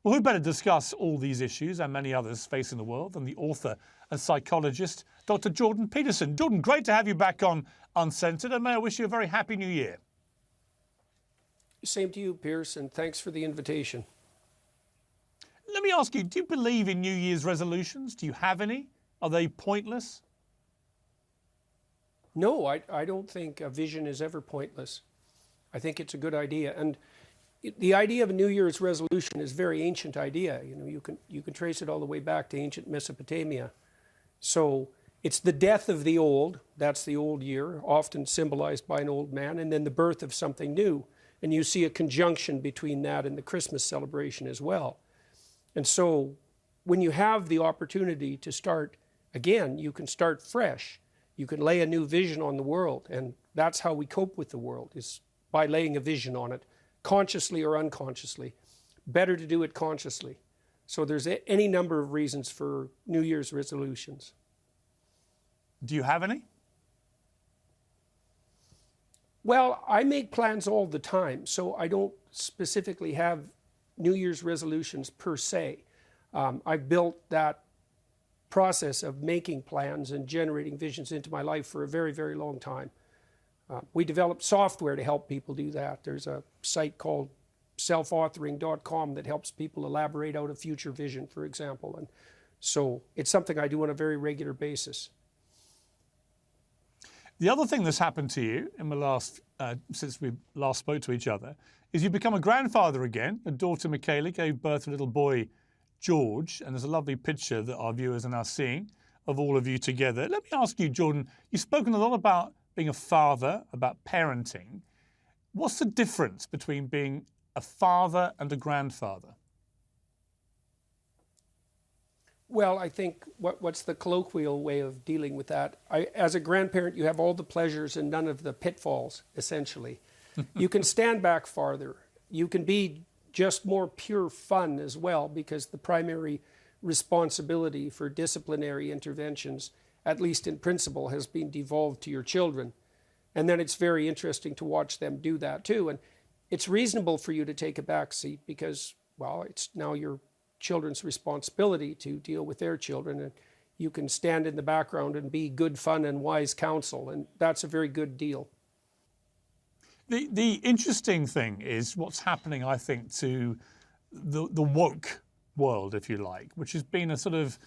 Well, who better discuss all these issues and many others facing the world than the author and psychologist, Dr. Jordan Peterson. Jordan, great to have you back on Uncensored, and may I wish you a very happy new year. Same to you, Piers, and thanks for the invitation. Let me ask you, do you believe in New Year's resolutions? Do you have any? Are they pointless? No, I don't think a vision is ever pointless. I think it's a good idea. And the idea of a New Year's resolution is a very ancient idea. You know, you can trace it all the way back to ancient Mesopotamia. So it's the death of the old, that's the old year, often symbolized by an old man, and then the birth of something new. And you see a conjunction between that and the Christmas celebration as well. And so when you have the opportunity to start again, you can start fresh. You can lay a new vision on the world, and that's how we cope with the world, is by laying a vision on it, consciously or unconsciously. Better to do it consciously. So there's any number of reasons for New Year's resolutions. Do you have any? Well, I make plans all the time, so I don't specifically have New Year's resolutions per se. I've built that process of making plans and generating visions into my life for a very, very long time. We developed software to help people do that. There's a site called selfauthoring.com that helps people elaborate out a future vision, for example. And so it's something I do on a very regular basis. The other thing that's happened to you in the last, since we last spoke to each other, is you've become a grandfather again. Your daughter Michaela gave birth to a little boy, George, and there's a lovely picture that our viewers are now seeing of all of you together. Let me ask you, Jordan, you've spoken a lot about being a father, about parenting. What's the difference between being a father and a grandfather? Well, I think what's the colloquial way of dealing with that? As a grandparent, you have all the pleasures and none of the pitfalls, essentially. You can stand back farther. You can be just more pure fun as well, because the primary responsibility for disciplinary interventions, at least in principle, has been devolved to your children. And then it's very interesting to watch them do that too. And it's reasonable for you to take a back seat because, well, it's now your children's responsibility to deal with their children. And you can stand in the background and be good fun and wise counsel. And that's a very good deal. The interesting thing is what's happening, I think, to the woke world, if you like, which has been a sort of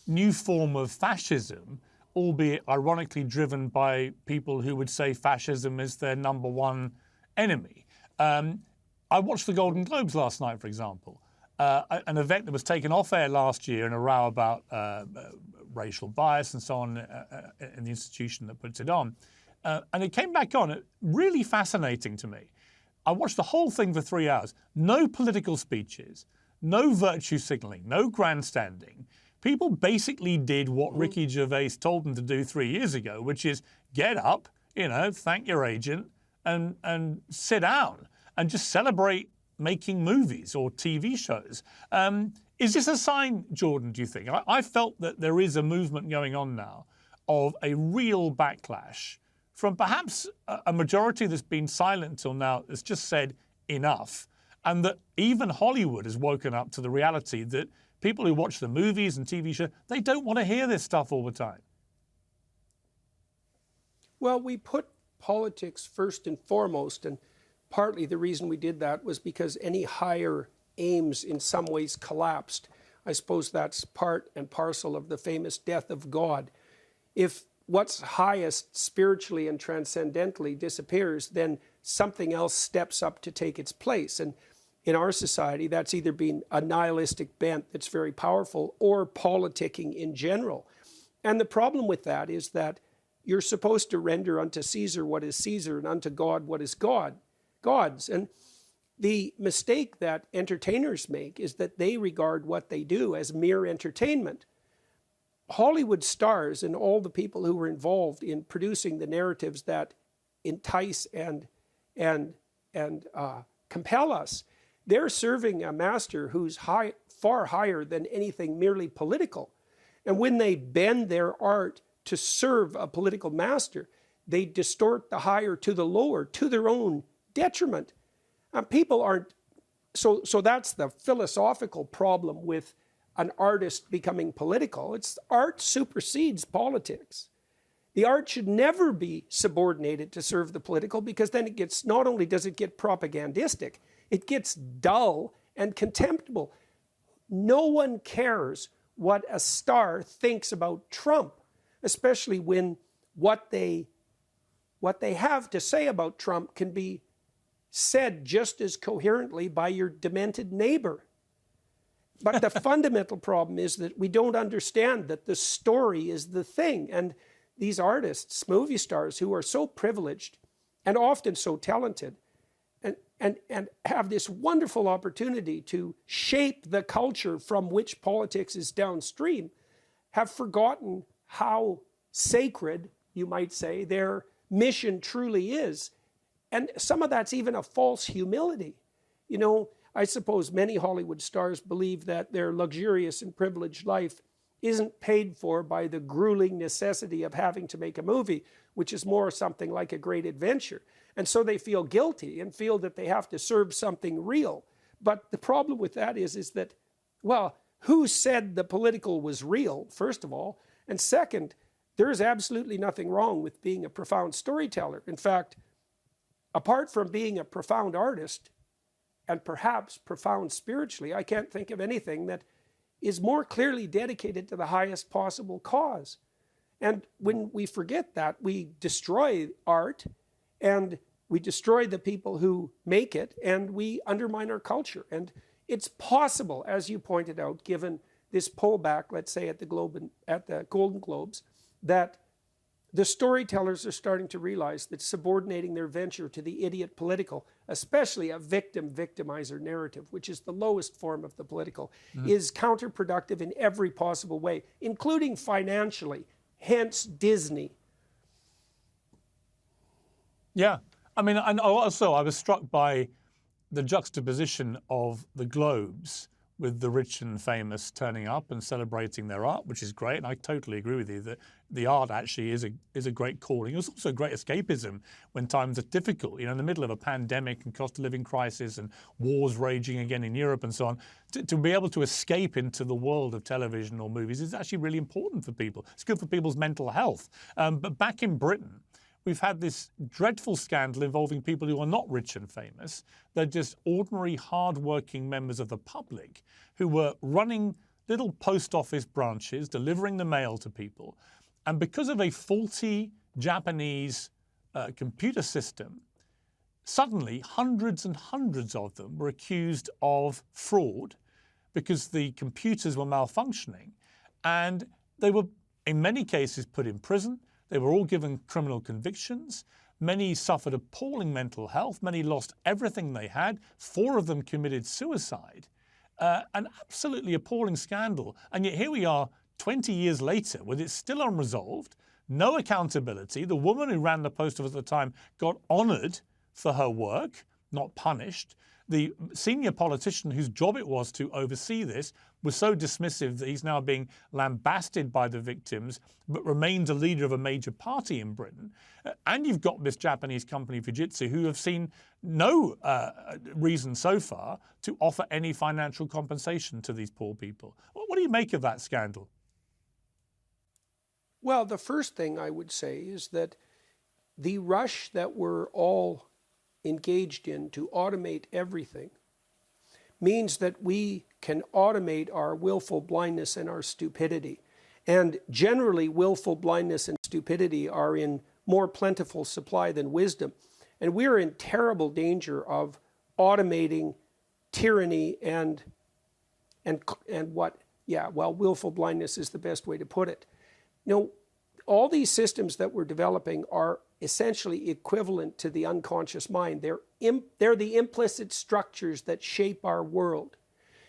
new form of fascism, albeit ironically driven by people who would say fascism is their number one enemy. I watched the Golden Globes last night, for example, an event that was taken off air last year in a row about racial bias and so on in the institution that puts it on. And it came back on, really fascinating to me. I watched the whole thing for 3 hours. No political speeches, no virtue signaling, no grandstanding. People basically did what Ricky Gervais told them to do 3 years ago, which is get up, thank your agent and sit down and just celebrate making movies or TV shows. Is this a sign, Jordan, do you think? I felt that there is a movement going on now of a real backlash from perhaps a majority that's been silent till now, that's just said enough, and that even Hollywood has woken up to the reality that people who watch the movies and TV shows, they don't want to hear this stuff all the time. Well, we put politics first and foremost, and partly the reason we did that was because any higher aims in some ways collapsed. I suppose that's part and parcel of the famous death of God. If what's highest spiritually and transcendentally disappears, then something else steps up to take its place. And in our society, that's either been a nihilistic bent that's very powerful or politicking in general. And the problem with that is that you're supposed to render unto Caesar what is Caesar and unto God what is God's. And the mistake that entertainers make is that they regard what they do as mere entertainment. Hollywood stars and all the people who were involved in producing the narratives that entice and compel us, they're serving a master who's far higher than anything merely political. And when they bend their art to serve a political master, they distort the higher to the lower to their own detriment. People aren't so that's the philosophical problem with an artist becoming political. It's art supersedes politics. The art should never be subordinated to serve the political, because then it gets, not only does it get propagandistic, it gets dull and contemptible. No one cares what a star thinks about Trump, especially when what they have to say about Trump can be said just as coherently by your demented neighbor. But the fundamental problem is that we don't understand that the story is the thing. And these artists, movie stars, who are so privileged and often so talented, and have this wonderful opportunity to shape the culture from which politics is downstream, have forgotten how sacred, you might say, their mission truly is. And some of that's even a false humility. You know, I suppose many Hollywood stars believe that their luxurious and privileged life isn't paid for by the grueling necessity of having to make a movie, which is more something like a great adventure. And so they feel guilty and feel that they have to serve something real. But the problem with that is that, well, who said the political was real, first of all? And second, there is absolutely nothing wrong with being a profound storyteller. In fact, apart from being a profound artist, and perhaps profound spiritually, I can't think of anything that is more clearly dedicated to the highest possible cause. And when we forget that, we destroy art, and we destroy the people who make it, and we undermine our culture. And it's possible, as you pointed out, given this pullback, let's say at the Golden Globes, that the storytellers are starting to realize that subordinating their venture to the idiot political, especially a victim-victimizer narrative, which is the lowest form of the political, is counterproductive in every possible way, including financially, hence Disney. Yeah. I mean, and also I was struck by the juxtaposition of the Globes with the rich and famous turning up and celebrating their art, which is great. And I totally agree with you that the art actually is a great calling. It's also a great escapism when times are difficult. You know, in the middle of a pandemic and cost of living crisis and wars raging again in Europe and so on, to be able to escape into the world of television or movies is actually really important for people. It's good for people's mental health. But back in Britain, we've had this dreadful scandal involving people who are not rich and famous. They're just ordinary, hard-working members of the public who were running little post office branches, delivering the mail to people. And because of a faulty Japanese computer system, suddenly hundreds and hundreds of them were accused of fraud because the computers were malfunctioning. And they were, in many cases, put in prison. They were all given criminal convictions. Many suffered appalling mental health. Many lost everything they had. 4 of them committed suicide. An absolutely appalling scandal. And yet here we are 20 years later with it still unresolved, no accountability. The woman who ran the post office at the time got honoured for her work, not punished. The senior politician whose job it was to oversee this was so dismissive that he's now being lambasted by the victims, but remains a leader of a major party in Britain. And you've got this Japanese company, Fujitsu, who have seen no reason so far to offer any financial compensation to these poor people. What do you make of that scandal? Well, the first thing I would say is that the rush that we're all engaged in to automate everything means that we can automate our willful blindness and our stupidity. And generally, willful blindness and stupidity are in more plentiful supply than wisdom. And we're in terrible danger of automating tyranny and willful blindness is the best way to put it. You know, all these systems that we're developing are essentially equivalent to the unconscious mind. They're the implicit structures that shape our world.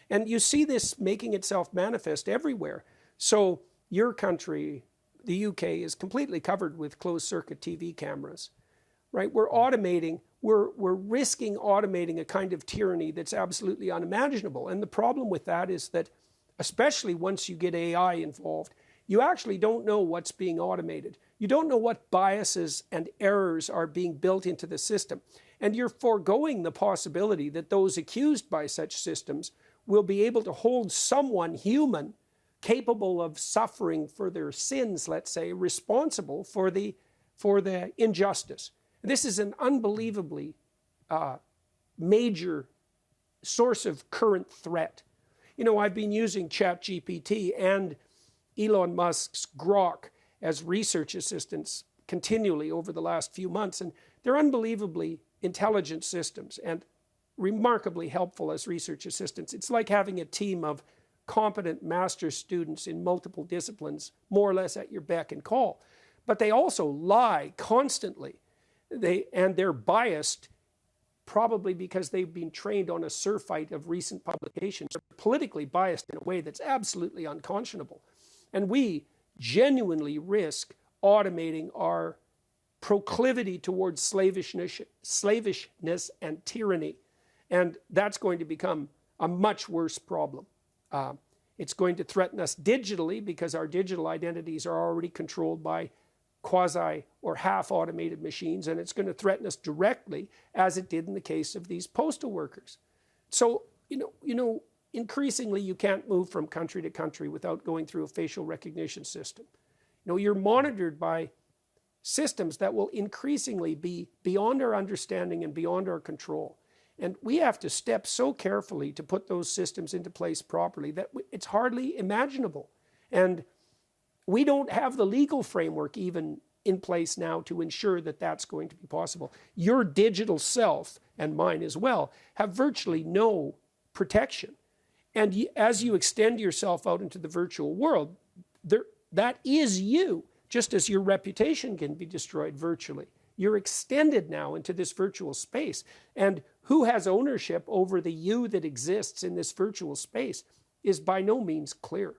And you see this making itself manifest everywhere. So your country, the UK, is completely covered with closed-circuit TV cameras, right? We're risking automating a kind of tyranny that's absolutely unimaginable. And the problem with that is that, especially once you get AI involved, you actually don't know what's being automated. You don't know what biases and errors are being built into the system. And you're foregoing the possibility that those accused by such systems will be able to hold someone human capable of suffering for their sins, let's say, responsible for the injustice. This is an unbelievably major source of current threat. You know, I've been using ChatGPT and Elon Musk's Grok as research assistants continually over the last few months, and they're unbelievably intelligent systems and remarkably helpful as research assistants. It's like having a team of competent master's students in multiple disciplines, more or less at your beck and call. But they also lie constantly. They're biased, probably because they've been trained on a surfeit of recent publications. They're politically biased in a way that's absolutely unconscionable. And we genuinely risk automating our proclivity towards slavishness and tyranny. And that's going to become a much worse problem. It's going to threaten us digitally because our digital identities are already controlled by quasi or half automated machines, and it's going to threaten us directly as it did in the case of these postal workers. So, you know, increasingly you can't move from country to country without going through a facial recognition system. You know, you're monitored by systems that will increasingly be beyond our understanding and beyond our control. And we have to step so carefully to put those systems into place properly that it's hardly imaginable. And we don't have the legal framework even in place now to ensure that that's going to be possible. Your digital self, and mine as well, have virtually no protection. And as you extend yourself out into the virtual world, that is you, just as your reputation can be destroyed virtually. You're extended now into this virtual space. And who has ownership over the you that exists in this virtual space is by no means clear.